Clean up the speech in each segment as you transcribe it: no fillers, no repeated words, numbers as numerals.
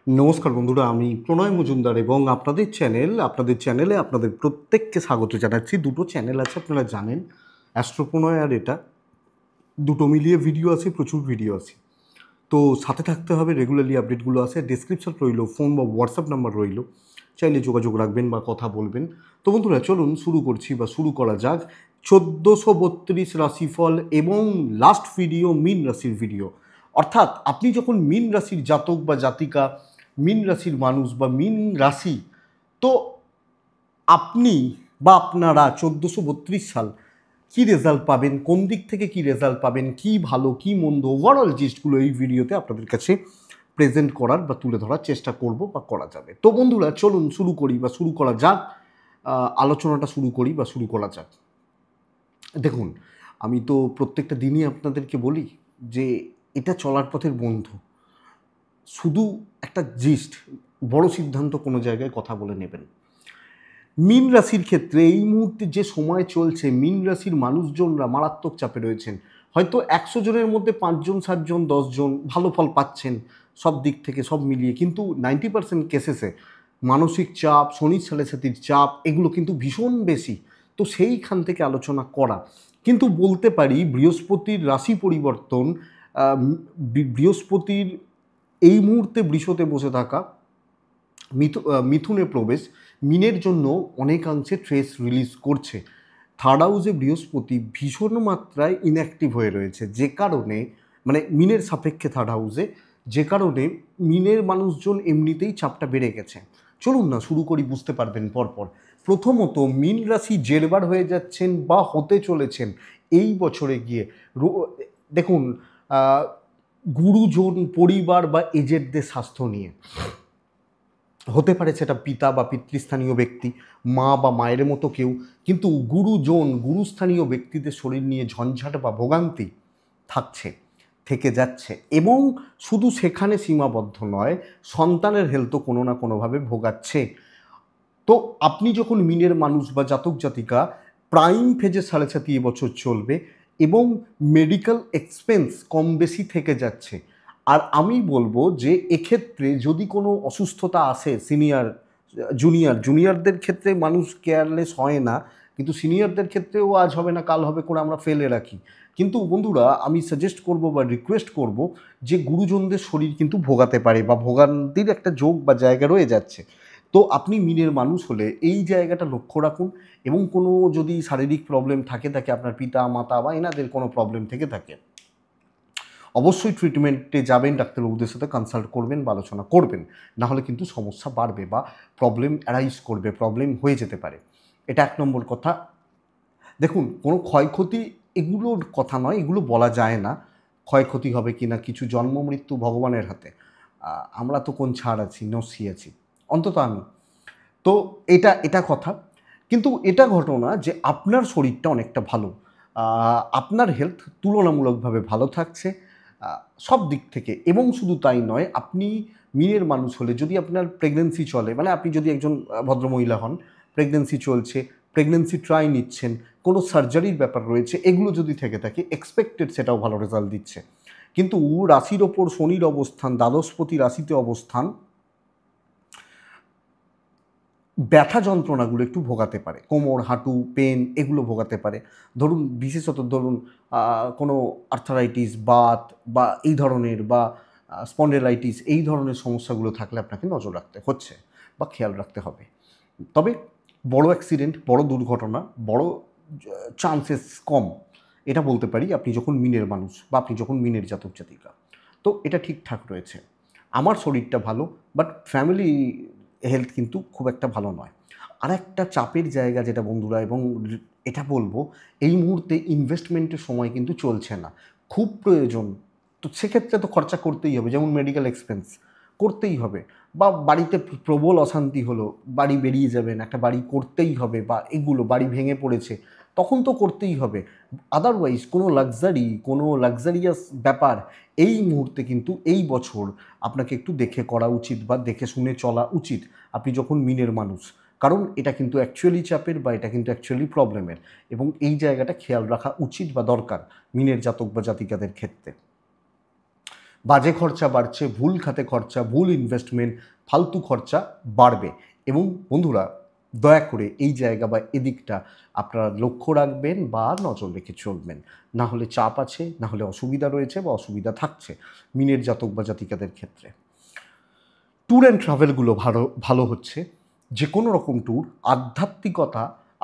নমস্কার বন্ধুরা, আমি প্রণয় মজুমদার এবং আপনাদের চ্যানেলে আপনাদের প্রত্যেককে স্বাগত জানাচ্ছি। দুটো চ্যানেল আছে, আপনারা জানেন, অ্যাস্ট্রো প্রণয় আর এটা দুটো মিলিয়ে ভিডিও আছে, প্রচুর ভিডিও আছে। তো সাথে থাকতে হবে, রেগুলারলি আপডেটগুলো আছে। ডেসক্রিপশন রইল, ফোন বা হোয়াটসঅ্যাপ নাম্বার রইল, চাইলে যোগাযোগ রাখবেন বা কথা বলবেন। তো বন্ধুরা, চলুন শুরু করা যাক 1432 রাশিফল এবং লাস্ট ভিডিও মীন রাশির ভিডিও। অর্থাৎ আপনি যখন মীন রাশির জাতক বা জাতিকা, মীন রাশির মানুষ বা মীন রাশি, তো আপনি বা আপনারা 1432 সাল কী রেজাল্ট পাবেন, কোন দিক থেকে কী রেজাল্ট পাবেন, কী ভালো কী মন্দ, ওভারঅল জিনিসগুলো এই ভিডিওতে আপনাদের কাছে প্রেজেন্ট করার বা তুলে ধরার চেষ্টা করব বা করা যাবে। তো বন্ধুরা, চলুন শুরু করা যাক। আলোচনাটা শুরু করা যাক। দেখুন, আমি তো প্রত্যেকটা দিনই আপনাদেরকে বলি যে এটা চলার পথের বন্ধু। শুধু একটা জিস্ট, বড় সিদ্ধান্ত কোনো জায়গায় কথা বলে নেবেন। মীন রাশির ক্ষেত্রে এই মুহূর্তে যে সময় চলছে, মীন রাশির মানুষজনরা মারাত্মক চাপে রয়েছেন। হয়তো 100 জনের মধ্যে 5 জন, 7 জন, 10 জন ভালো ফল পাচ্ছেন সব দিক থেকে, সব মিলিয়ে। কিন্তু 90% কেসেসে মানসিক চাপ, শনির সাড়েসাতির চাপ, এগুলো কিন্তু ভীষণ বেশি। তো সেইখান থেকে আলোচনা করা। কিন্তু বলতে পারি বৃহস্পতির রাশি পরিবর্তন, বৃহস্পতির এই মুহূর্তে বৃষতে বসে থাকা, মিথুনে প্রবেশ মিনের জন্য অনেকাংশে ট্রেস রিলিজ করছে। থার্ড হাউসে বৃহস্পতি ভীষণ মাত্রায় ইনঅ্যাক্টিভ হয়ে রয়েছে, যে কারণে মানে মিনের সাপেক্ষে থার্ড হাউসে, যে কারণে মিনের মানুষজন এমনিতেই চাপটা বেড়ে গেছে। চলুন না শুরু করি, বুঝতে পারবেন পরপর। প্রথমত, মীন রাশি জেরবার হয়ে যাচ্ছেন বা হতে চলেছেন এই বছরে গিয়ে। দেখুন, গুরুজন, পরিবার বা এজেডদের স্বাস্থ্য নিয়ে হতে পারে, সেটা পিতা বা পিতৃস্থানীয় ব্যক্তি, মা বা মায়ের মতো কেউ। কিন্তু গুরুজন, গুরুস্থানীয় ব্যক্তিদের শরীর নিয়ে ঝঞ্ঝাট বা ভোগান্তি থেকে যাচ্ছে। এবং শুধু সেখানে সীমাবদ্ধ নয়, সন্তানের হেলথও কোনো না কোনোভাবে ভোগাচ্ছে। তো আপনি যখন মিনের মানুষ বা জাতক জাতিকা, প্রাইম ফেজে 7.5 বছর চলবে এবং মেডিকেল এক্সপেন্স কম বেশি থেকে যাচ্ছে। আর আমি বলবো যে এক্ষেত্রে যদি কোনো অসুস্থতা আসে, জুনিয়রদের ক্ষেত্রে মানুষ কেয়ারলেস হয় না, কিন্তু সিনিয়রদের ক্ষেত্রেও আজ হবে না কাল হবে করে আমরা ফেলে রাখি। কিন্তু বন্ধুরা, আমি সাজেস্ট করব বা রিকোয়েস্ট করব যে গুরুজনদের শরীর কিন্তু ভোগাতে পারে বা ভোগান্তির একটা যোগ বা জায়গা রয়ে যাচ্ছে। তো আপনি মিনের মানুষ হলে এই জায়গাটা লক্ষ্য রাখুন। এবং কোনো যদি শারীরিক প্রবলেম থাকে আপনার পিতা মাতা বা এনাদের কোনো প্রবলেম থেকে থাকে, অবশ্যই ট্রিটমেন্টে যাবেন, ডাক্তারবাবুদের সাথে কনসাল্ট করবেন বা আলোচনা করবেন। না হলে কিন্তু সমস্যা বাড়বে বা প্রবলেম অ্যারাইজ করবে, প্রবলেম হয়ে যেতে পারে। এটা 1 নম্বর কথা। দেখুন, কোনো ক্ষয়ক্ষতি এগুলোর কথা নয়, এগুলো বলা যায় না ক্ষয়ক্ষতি হবে কি না। কিছু জন্ম মৃত্যু ভগবানের হাতে। আমরা তো কোন ছাড় আছি, নস্যি আছি, অন্তত আমি। তো এটা কথা। কিন্তু এটা ঘটনা যে আপনার শরীরটা অনেকটা ভালো, আপনার হেলথ তুলনামূলকভাবে ভালো থাকছে সব দিক থেকে। এবং শুধু তাই নয়, আপনি মিনের মানুষ হলে যদি আপনার প্রেগনেন্সি চলে, মানে আপনি যদি একজন ভদ্রমহিলা হন, প্রেগনেন্সি চলছে, প্রেগনেন্সি ট্রাই নিচ্ছেন, কোনো সার্জারির ব্যাপার রয়েছে, এগুলো যদি থেকে থাকে, এক্সপেক্টেড সেটাও ভালো রেজাল্ট দিচ্ছে। কিন্তু রাশির ওপর শনির অবস্থান, দ্বাদশপতি রাশিতে অবস্থান, ব্যথা যন্ত্রণাগুলো একটু ভোগাতে পারে। কোমর, হাঁটু, পেন এগুলো ভোগাতে পারে। বিশেষত ধরুন কোনো আর্থারাইটিস, বাত বা এই ধরনের, বা স্পন্ডেলাইটিস, এই ধরনের সমস্যাগুলো থাকলে আপনাকে নজর রাখতে হচ্ছে বা খেয়াল রাখতে হবে। তবে বড় অ্যাক্সিডেন্ট, বড় দুর্ঘটনা, বড় চান্সেস কম, এটা বলতে পারি আপনি যখন মিনের মানুষ বা আপনি যখন মিনের জাতক জাতিকা। তো এটা ঠিকঠাক রয়েছে। আমার শরীরটা ভালো, বাট ফ্যামিলি হেলথ কিন্তু খুব একটা ভালো নয়। আরেকটা চাপের জায়গা যেটা বন্ধুরা, এবং এটা বলবো, এই মুহূর্তে ইনভেস্টমেন্টের সময় কিন্তু চলছে না। খুব প্রয়োজন, তো সেক্ষেত্রে তো খরচা করতেই হবে, যেমন মেডিকেল এক্সপেন্স করতেই হবে। বা বাড়িতে প্রবল অশান্তি হলো, বাড়ি বেরিয়ে যাবেন, একটা বাড়ি করতেই হবে, বা এগুলো বাড়ি ভেঙে পড়েছে, তখন তো করতেই হবে। আদারওয়াইজ কোনো লাক্সারিয়াস ব্যাপার এই মুহূর্তে কিন্তু এই বছর আপনাকে একটু দেখে করা উচিত বা দেখে শুনে চলা উচিত, আপনি যখন মিনের মানুষ। কারণ এটা কিন্তু অ্যাকচুয়ালি চাপের, বা এটা কিন্তু অ্যাকচুয়ালি প্রবলেমের, এবং এই জায়গাটা খেয়াল রাখা উচিত বা দরকার মিনের জাতক বা জাতিকাদের ক্ষেত্রে। বাজে খরচা বাড়ছে, ভুল খাতে খরচা, ভুল ইনভেস্টমেন্ট, ফালতু খরচা বাড়বে। এবং বন্ধুরা দয়া করে এই জায়গা বা এদিকটা আপনারা লক্ষ্য রাখবেন বা নজর রেখে চলবেন, না হলে চাপ আছে, না হলে অসুবিধা রয়েছে বা অসুবিধা থাকছে মিনের জাতক বা জাতিকাদের ক্ষেত্রে। ট্যুর অ্যান্ড ট্রাভেলগুলো ভালো ভালো হচ্ছে, যে কোনো রকম ট্যুর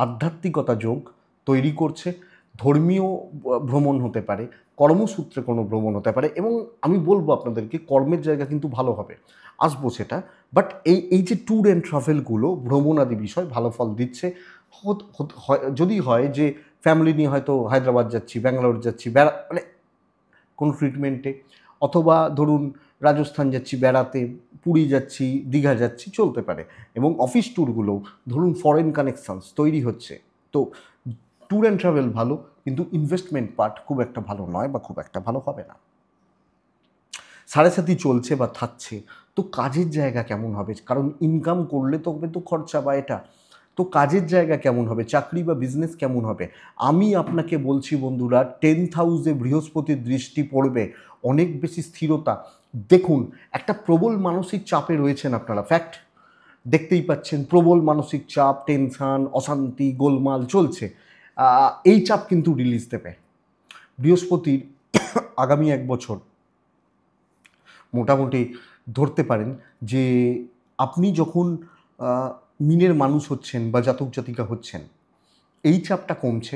আধ্যাত্মিকতা যোগ তৈরি করছে। ধর্মীয় ভ্রমণ হতে পারে, কর্মসূত্রে কোনো ভ্রমণ হতে পারে, এবং আমি বলবো আপনাদেরকে কর্মের জায়গা কিন্তু ভালো হবে, আসবো সেটা। বাট এই যে ট্যুর অ্যান্ড ট্রাভেলগুলো ভ্রমণ আদি বিষয় ভালো ফল দিচ্ছে। যদি হয় যে ফ্যামিলি নিয়ে হয়তো হায়দ্রাবাদ যাচ্ছি, ব্যাঙ্গালোর যাচ্ছি মানে কোনো ট্রিটমেন্টে, অথবা ধরুন রাজস্থান যাচ্ছি বেড়াতে, পুরী যাচ্ছি, দীঘা যাচ্ছি, চলতে পারে। এবং অফিস ট্যুরগুলো ধরুন ফরেন কানেকশনস তৈরি হচ্ছে। তো ট্যুর অ্যান্ড ট্রাভেল ভালো, কিন্তু ইনভেস্টমেন্ট পার্ট খুব একটা ভালো নয় বা খুব একটা ভালো হবে না। সাড়ে সাথী চলছে বা থাকছে, তো কাজের জায়গা কেমন হবে? কারণ ইনকাম করলে তবে তো খরচা বা এটা, তো কাজের জায়গা কেমন হবে, চাকরি বা বিজনেস কেমন হবে? আমি আপনাকে বলছি বন্ধুরা, 10th হাউসে বৃহস্পতির দৃষ্টি পড়বে, অনেক বেশি স্থিরতা। দেখুন, একটা প্রবল মানসিক চাপে রয়েছেন আপনারা, ফ্যাক্ট দেখতেই পাচ্ছেন, প্রবল মানসিক চাপ, টেনশন, অশান্তি, গোলমাল চলছে। এই চাপ কিন্তু রিলিজ দেবে বৃহস্পতির আগামী 1 বছর। মোটামুটি ধরতে পারেন যে আপনি যখন মিনের মানুষ হচ্ছেন বা জাতক জাতিকা হচ্ছেন, এই চাপটা কমছে,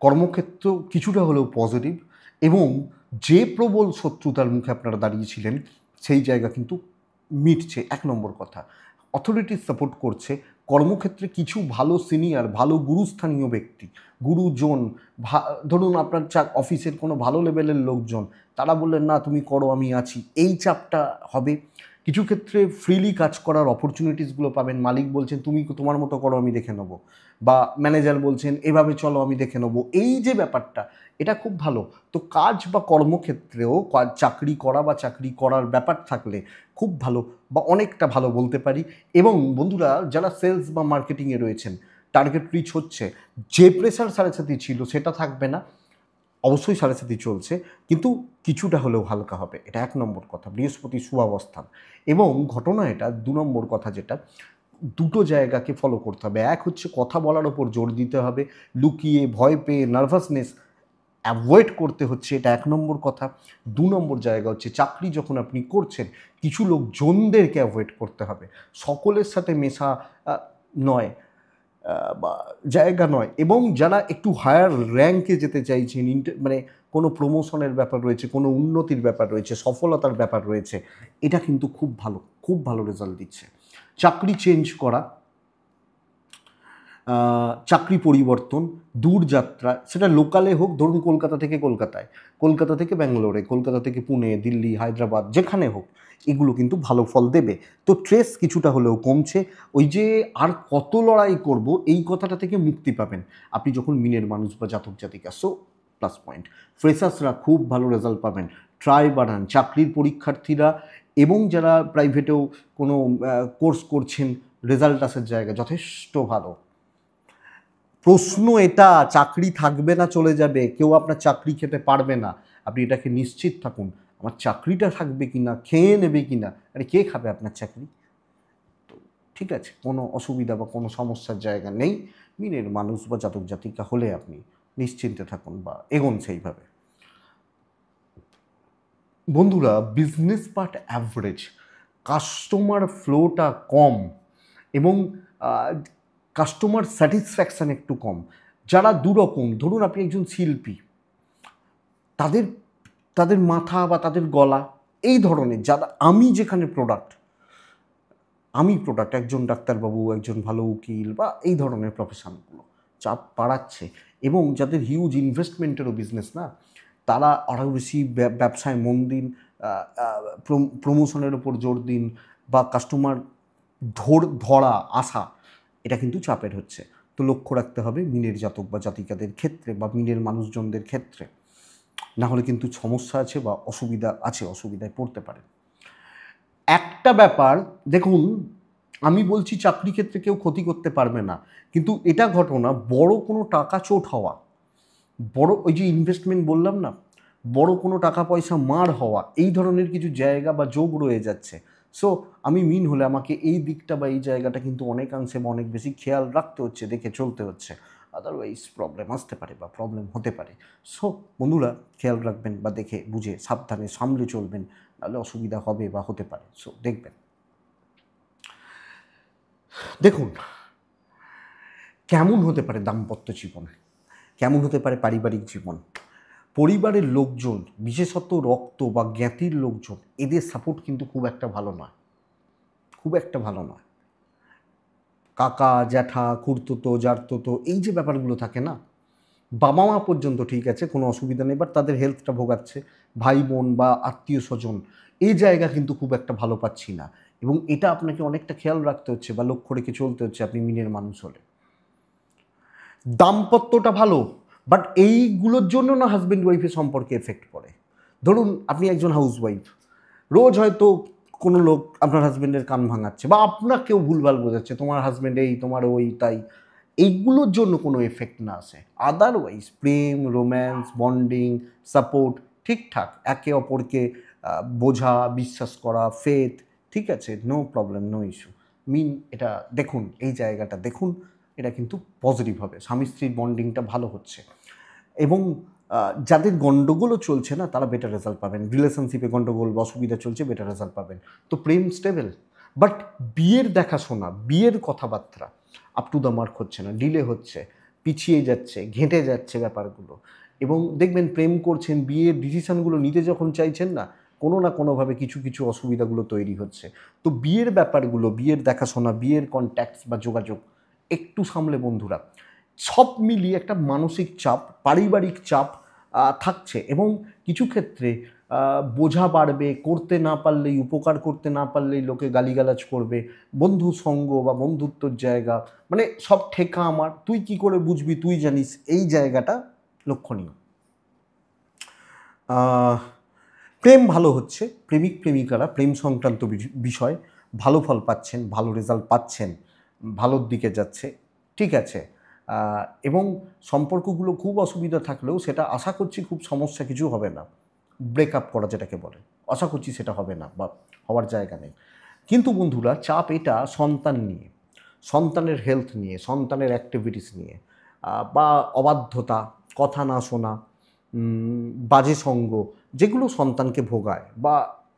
কর্মক্ষেত্র কিছুটা হলেও পজিটিভ, এবং যে প্রবল শত্রুতার মুখে আপনারা দাঁড়িয়েছিলেন সেই জায়গা কিন্তু মিটছে। 1 নম্বর কথা, অথরিটি সাপোর্ট করছে, কর্মক্ষেত্রে কিছু ভালো সিনিয়র, ভালো গুরুস্থানীয় ব্যক্তি, গুরুজন, ধরুন আপনার অফিসের কোনো ভালো লেভেলের লোকজন, তারা বললেন না তুমি করো আমি আছি, এই চাপটা হবে। কিছু ক্ষেত্রে ফ্রিলি কাজ করার অপরচুনিটিসগুলো পাবেন, মালিক বলছেন তুমি তোমার মতো করো আমি দেখে নেবো, বা ম্যানেজার বলছেন এভাবে চলো আমি দেখে নেবো, এই যে ব্যাপারটা, এটা খুব ভালো। তো কাজ বা কর্মক্ষেত্রেও চাকরি করা বা চাকরি করার ব্যাপার থাকলে খুব ভালো বা অনেকটা ভালো বলতে পারি। এবং বন্ধুরা যারা সেলস বা মার্কেটিংয়ে রয়েছেন, টার্গেট রিচ হচ্ছে, যে প্রেসার সাড়ে সাথে ছিল সেটা থাকবে না, অবশ্যই সাড়ে সাথে চলছে, কিন্তু কিছুটা হলেও হালকা হবে, এটা 1 নম্বর কথা, বৃহস্পতি শুভাবস্থান। এবং ঘটনা এটা 2 নম্বর কথা, যেটা দুটো জায়গাকে ফলো করতে হবে। এক হচ্ছে কথা বলার ওপর জোর দিতে হবে, লুকিয়ে ভয় পেয়ে নার্ভাসনেস অ্যাভয়েড করতে হচ্ছে, এটা 1 নম্বর কথা। 2 নম্বর জায়গা হচ্ছে চাকরি যখন আপনি করছেন, কিছু লোকজনদেরকে অ্যাভয়েড করতে হবে, সকলের সাথে মেশা নয় বা জায়গা নয়। এবং যারা একটু হায়ার র্যাঙ্কে যেতে চাইছেন, মানে কোনো প্রমোশনের ব্যাপার রয়েছে, কোনো উন্নতির ব্যাপার রয়েছে, সফলতার ব্যাপার রয়েছে, এটা কিন্তু খুব ভালো রেজাল্ট দিচ্ছে। চাকরি চেঞ্জ করা, চাকরি পরিবর্তন, দূর যাত্রা, সেটা লোকালে হোক, ধরুন কলকাতা থেকে কলকাতায়, কলকাতা থেকে ব্যাঙ্গালোরে, কলকাতা থেকে পুনে, দিল্লি, হায়দ্রাবাদ, যেখানে হোক, এগুলো কিন্তু ভালো ফল দেবে। তো স্ট্রেস কিছুটা হলেও কমছে, ওই যে আর কত লড়াই করব এই কথাটা থেকে মুক্তি পাবেন আপনি যখন মিনের মানুষ বা জাতক জাতিকা। সো প্লাস পয়েন্ট, ফ্রেশার্সরা খুব ভালো রেজাল্ট পাবেন, ট্রাই বাড়ান, চাকরির পরীক্ষার্থীরা এবং যারা প্রাইভেটেও কোনো কোর্স করছেন, রেজাল্ট আসার জায়গা যথেষ্ট ভালো। প্রশ্ন এটা, চাকরি থাকবে না চলে যাবে, কেউ আপনার চাকরি খেতে পারবে না, আপনি এটাকে নিশ্চিত থাকুন, আমার চাকরিটা থাকবে কি না, খেয়ে নেবে কি না, আরে কে খাবে আপনার চাকরি? তো ঠিক আছে, কোনো অসুবিধা বা কোনো সমস্যার জায়গা নেই, মিনের মানুষ বা জাতক জাতিকা হলে আপনি নিশ্চিন্তে থাকুন বা এগোন সেইভাবে। বন্ধুরা বিজনেস পার্ট অ্যাভারেজ, কাস্টমার ফ্লোটা কম, এবং কাস্টমার স্যাটিসফ্যাকশান একটু কম। যারা দুরকম, ধরুন আপনি একজন শিল্পী, তাদের তাদের মাথা বা তাদের গলা এই ধরনের, যারা আমি প্রোডাক্ট একজন ডাক্তারবাবু, একজন ভালো উকিল বা এই ধরনের প্রফেশনগুলো চাপ বাড়াচ্ছে। এবং যাদের হিউজ ইনভেস্টমেন্টেরও বিজনেস না, তারা আরও বেশি ব্যবসায় মন দিন, প্রমোশনের ওপর জোর দিন, বা কাস্টমার ধরা আসা, এটা কিন্তু চাপের হচ্ছে। তো লক্ষ্য রাখতে হবে মিনের জাতক বা জাতিকাদের ক্ষেত্রে বা মিনের মানুষজনদের ক্ষেত্রে, না হলে কিন্তু সমস্যা আছে বা অসুবিধা আছে, অসুবিধায় পড়তে পারে। একটা ব্যাপার দেখুন, আমি বলছি চাকরি ক্ষেত্রে কেউ ক্ষতি করতে পারবে না, কিন্তু এটা ঘটনা বড় কোনো টাকা চোট হওয়া, বড় ওই যে ইনভেস্টমেন্ট বললাম না, বড় কোনো টাকা পয়সা মার হওয়া, এই ধরনের কিছু জায়গা বা যোগ রয়ে যাচ্ছে। সো আমি মিন হলে আমাকে এই দিকটা বা এই জায়গাটা কিন্তু অনেকাংশে বা অনেক বেশি খেয়াল রাখতে হচ্ছে, দেখে চলতে হচ্ছে, আদারওয়াইজ প্রবলেম আসতে পারে বা প্রবলেম হতে পারে। সো বন্ধুরা খেয়াল রাখবেন বা দেখে বুঝে সাবধানে সামলে চলবেন, নাহলে অসুবিধা হবে বা হতে পারে। সো দেখবেন। দেখুন কেমন হতে পারে দাম্পত্য জীবন, কেমন হতে পারে পারিবারিক জীবন। পরিবারের লোকজন, বিশেষত রক্ত বা জ্ঞাতির লোকজন, এদের সাপোর্ট কিন্তু খুব একটা ভালো নয়, খুব একটা ভালো নয়। কাকা জ্যাঠা খুড়তুতো জারতুতো এই যে ব্যাপারগুলো থাকে না, বাবা মা পর্যন্ত ঠিক আছে কোনো অসুবিধা নেই, বাট তাদের হেলথটা ভোগাচ্ছে, ভাই বোন বা আত্মীয় স্বজন, এই জায়গা কিন্তু খুব একটা ভালো পাচ্ছি না। এবং এটা আপনাকে অনেকটা খেয়াল রাখতে হচ্ছে বা লক্ষ্য রেখে চলতে হচ্ছে আপনি মিনের মানুষ হলে। দাম্পত্যটা ভালো, বাট এইগুলোর জন্য না হাজব্যান্ড ওয়াইফের সম্পর্কে এফেক্ট পড়ে। ধরুন আপনি একজন হাউসওয়াইফ, রোজ হয়তো কোনো লোক আপনার হাজব্যান্ডের কান ভাঙাচ্ছে বা আপনাকেও ভুলভাল বোঝাচ্ছে, তোমার হাজব্যান্ড এই, তোমার ওই, তাই, এইগুলোর জন্য কোনো এফেক্ট না আসে। আদারওয়াইজ প্রেম, রোম্যান্স, বন্ডিং, সাপোর্ট ঠিকঠাক, একে অপরকে বোঝা, বিশ্বাস করা, ফেথ, ঠিক আছে, নো প্রবলেম, নো ইস্যু। মিন এটা দেখুন, এই জায়গাটা দেখুন, এটা কিন্তু পজিটিভ হবে, স্বামী স্ত্রীর বন্ডিংটা ভালো হচ্ছে। এবং যাদের গণ্ডগোলও চলছে না তারা বেটার রেজাল্ট পাবেন, রিলেশনশিপে গণ্ডগোল বা অসুবিধা চলছে বেটার রেজাল্ট পাবেন। তো প্রেম স্টেবল, বাট বিয়ের দেখাশোনা, বিয়ের কথাবার্তা আপ টু দ্য মার্ক হচ্ছে না, ডিলে হচ্ছে, পিছিয়ে যাচ্ছে, ঘেঁটে যাচ্ছে ব্যাপারগুলো। এবং দেখবেন প্রেম করছেন, বিয়ের ডিসিশনগুলো নিতে যখন চাইছেন না, কোনো না কোনোভাবে কিছু কিছু অসুবিধাগুলো তৈরি হচ্ছে। তো বিয়ের ব্যাপারগুলো, বিয়ের দেখাশোনা, বিয়ের কন্ট্যাক্টস বা যোগাযোগ একটু সামলে বন্ধুরা। সব মিলিয়ে একটা মানসিক চাপ, পারিবারিক চাপ থাকছে। এবং কিছু ক্ষেত্রে বোঝা বাড়বে, করতে না পারলেই, উপকার করতে না পারলেই লোকে গালিগালাজ করবে, বন্ধু সঙ্গ বা বন্ধুত্বর জায়গা, মানে সব ঠেকা আমার, তুই কি করে বুঝবি, তুই জানিস, এই জায়গাটা লক্ষণীয়। প্রেম ভালো হচ্ছে, প্রেমিক প্রেমিকারা প্রেম সংক্রান্ত বিষয় ভালো ফল পাচ্ছেন, ভালো রেজাল্ট পাচ্ছেন, ভালোর দিকে যাচ্ছে, ঠিক আছে। এবং সম্পর্কগুলো খুব অসুবিধা থাকলেও সেটা আশা করছি খুব সমস্যা কিছু হবে না, ব্রেকআপ করা যেটাকে বলে, আশা করছি সেটা হবে না বা হওয়ার জায়গা নেই। কিন্তু বন্ধুরা চাপ এটা সন্তান নিয়ে, সন্তানের হেলথ নিয়ে, সন্তানের অ্যাক্টিভিটিস নিয়ে, বা অবাধ্যতা, কথা না শোনা, বাজে সঙ্গ, যেগুলো সন্তানকে ভোগায়, বা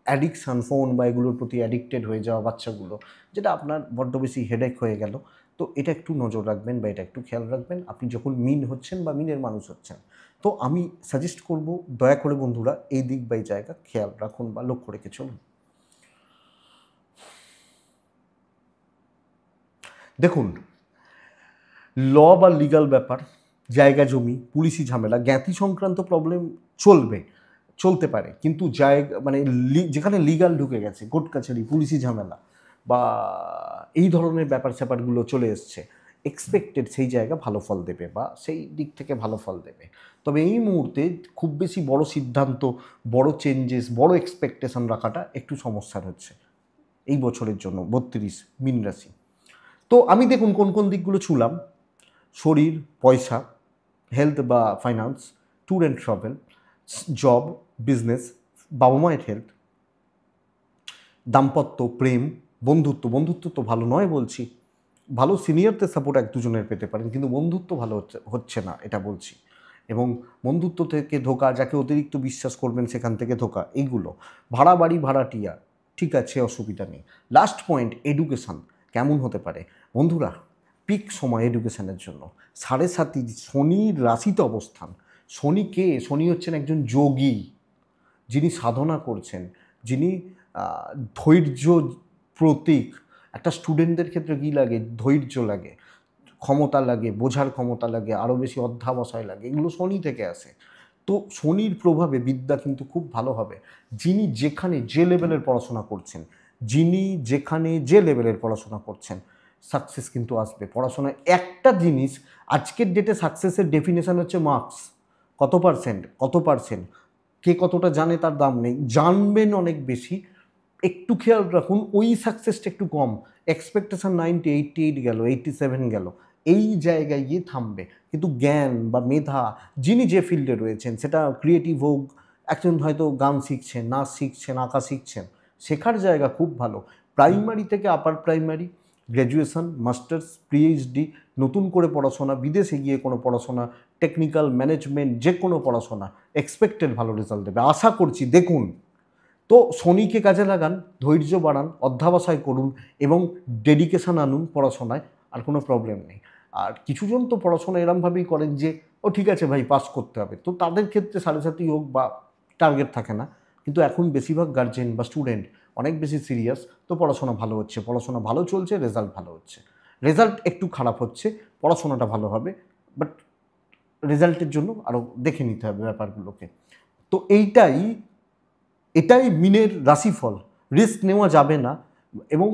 অ্যাডিকশান, ফোন বা এগুলোর প্রতি অ্যাডিক্টেড হয়ে যাওয়া বাচ্চাগুলো, যেটা আপনার বড্ড বেশি হেডেক হয়ে গেল। তো এটা একটু নজর রাখবেন বা এটা একটু খেয়াল রাখবেন আপনি যখন মিন হচ্ছেন বা মিনের মানুষ হচ্ছেন। তো আমি সাজেস্ট করব, দয়া করে বন্ধুরা এই দিক বা এই জায়গা খেয়াল রাখুন বা লক্ষ্য রেখে চলুন। দেখুন ল বা লিগাল ব্যাপার, জায়গা জমি, পুলিশি ঝামেলা, জ্ঞাতি সংক্রান্ত প্রবলেম চলবে, চলতে পারে, কিন্তু জায়গা মানে যেখানে লিগাল ঢুকে গেছে, কোর্ট কাছারি, পুলিশি ঝামেলা বা এই ধরনের ব্যাপার স্যাপারগুলো চলে এসছে, এক্সপেক্টেড সেই জায়গা ভালো ফল দেবে বা সেই দিক থেকে ভালো ফল দেবে। তবে এই মুহূর্তে খুব বেশি বড় সিদ্ধান্ত, বড় চেঞ্জেস, বড় এক্সপেকটেশন রাখাটা একটু সমস্যার হচ্ছে এই বছরের জন্য 32 মীন রাশি। তো আমি দেখুন কোন কোন দিকগুলো ছুঁলাম: শরীর, পয়সা, হেলথ বা finance, tour and travel, job, business, বাবা মায়ের হেলথ, দাম্পত্য, প্রেম, বন্ধুত্ব। বন্ধুত্ব তো ভালো নয় বলছি, ভালো সিনিয়রদের সাপোর্ট এক দুজনের পেতে পারেন, কিন্তু বন্ধুত্ব ভালো হচ্ছে না এটা বলছি। এবং বন্ধুত্ব থেকে ধোকা, যাকে অতিরিক্ত বিশ্বাস করবেন সেখান থেকে ধোকা, এইগুলো। ভাড়া বাড়ি, ভাড়াটিয়া, ঠিক আছে, অসুবিধা নেই। লাস্ট পয়েন্ট, এডুকেশান কেমন হতে পারে বন্ধুরা? পিক সময় এডুকেশানের জন্য। 7.5 শনির রাশিতে অবস্থান। শনি কে? শনি হচ্ছেন একজন যোগী, যিনি সাধনা করছেন, যিনি ধৈর্য প্রতীক। একটা স্টুডেন্টদের ক্ষেত্রে কী লাগে? ধৈর্য লাগে, ক্ষমতা লাগে, বোঝার ক্ষমতা লাগে, আরও বেশি অধ্যাবসায় লাগে, এগুলো শনি থেকে আসে। তো শনির প্রভাবে বিদ্যা কিন্তু খুব ভালো হবে। যিনি যেখানে যে লেভেলের পড়াশোনা করছেন, যিনি যেখানে যে লেভেলের পড়াশোনা করছেন, সাকসেস কিন্তু আসবে। পড়াশোনায় একটা জিনিস, আজকের ডেটে সাকসেসের ডেফিনেশান হচ্ছে মার্কস, কত পার্সেন্ট, কত পার্সেন্ট, কে কতটা জানে তার দাম নেই, জানবেন অনেক বেশি। একটু খেয়াল রাখুন ওই সাকসেসটা একটু কম, এক্সপেকটেশন 90, 88 গেল, 87 গেল, এই জায়গায় গিয়ে থামবে। কিন্তু জ্ঞান বা মেধা, যিনি যে ফিল্ডে রয়েছেন, সেটা ক্রিয়েটিভ হোক, একজন হয়তো গান শিখছেন, নাচ শিখছেন, আঁকা শিখছেন, শেখার জায়গা খুব ভালো। প্রাইমারি থেকে upper primary, graduation, masters, PhD, নতুন করে পড়াশোনা, বিদেশে গিয়ে কোনো পড়াশোনা, টেকনিক্যাল, ম্যানেজমেন্ট, যে কোনো পড়াশোনা এক্সপেক্টেড ভালো রেজাল্ট দেবে, আশা করছি। দেখুন, তো শনিকে কাজে লাগান, ধৈর্য বাড়ান, অধ্যাবসায় করুন এবং ডেডিকেশান আনুন পড়াশোনায়, আর কোনো প্রবলেম নেই। আর কিছুজন তো পড়াশোনা এরমভাবেই করেন যে ও ঠিক আছে ভাই পাস করতে হবে, তো তাদের ক্ষেত্রে 7.5 হোক বা টার্গেট থাকে না। কিন্তু এখন বেশিরভাগ গার্জেন বা স্টুডেন্ট অনেক বেশি সিরিয়াস, তো পড়াশোনা ভালো হচ্ছে, পড়াশোনা ভালো চলছে, রেজাল্ট ভালো হচ্ছে। রেজাল্ট একটু খারাপ হচ্ছে, পড়াশোনাটা ভালো হবে, বাট রেজাল্টের জন্য আরও দেখে নিতে হবে ব্যাপারগুলোকে। তো এটাই মিনের রাশিফল। রিস্ক নেওয়া যাবে না এবং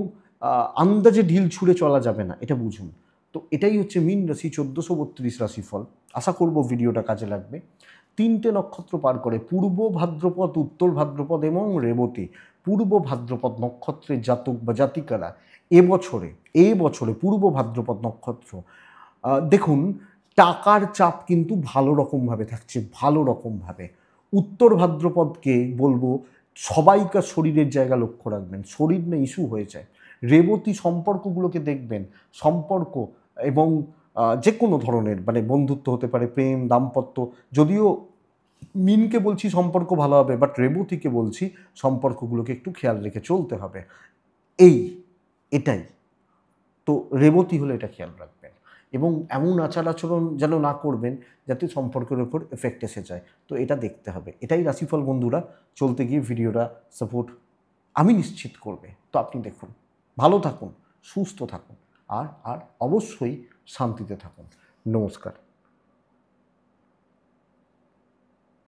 আন্দাজে ঢিল ছুঁড়ে চলা যাবে না, এটা বুঝুন। তো এটাই হচ্ছে মীন রাশি 1432 রাশিফল। আশা করব ভিডিওটা কাজে লাগবে। 3টে নক্ষত্র পার করে পূর্ব ভাদ্রপদ, উত্তর ভাদ্রপদ এবং রেবতী। পূর্ব ভাদ্রপদ নক্ষত্রের জাতক বা জাতিকারা এবছরে পূর্ব ভাদ্রপদ নক্ষত্র, দেখুন টাকার চাপ কিন্তু ভালো রকমভাবে থাকছে, ভালো রকমভাবে। উত্তর ভাদ্রপদকে বলবো সবাইকার শরীরের জায়গা লক্ষ্য রাখবেন, শরীর না ইস্যু হয়ে যায়। রেবতী সম্পর্কগুলোকে দেখবেন, সম্পর্ক এবং যে কোনো ধরনের, মানে বন্ধুত্ব হতে পারে, প্রেম, দাম্পত্য, যদিও মিনকে বলছি সম্পর্ক ভালো হবে, বাট রেবতীকে বলছি সম্পর্কগুলোকে একটু খেয়াল রেখে চলতে হবে। এটাই তো রেবতী হলে এটা খেয়াল রাখবেন এবং এমন আচার আচরণ যেন না করবেন যাতে সম্পর্কের উপর এফেক্ট এসে যায়। তো এটা দেখতে হবে। এটাই রাশিফল বন্ধুরা। চলতে গিয়ে ভিডিওটা সাপোর্ট আমি নিশ্চিত করবে। তো আপনি দেখুন, ভালো থাকুন, সুস্থ থাকুন আর অবশ্যই শান্তিতে থাকুন। নমস্কার।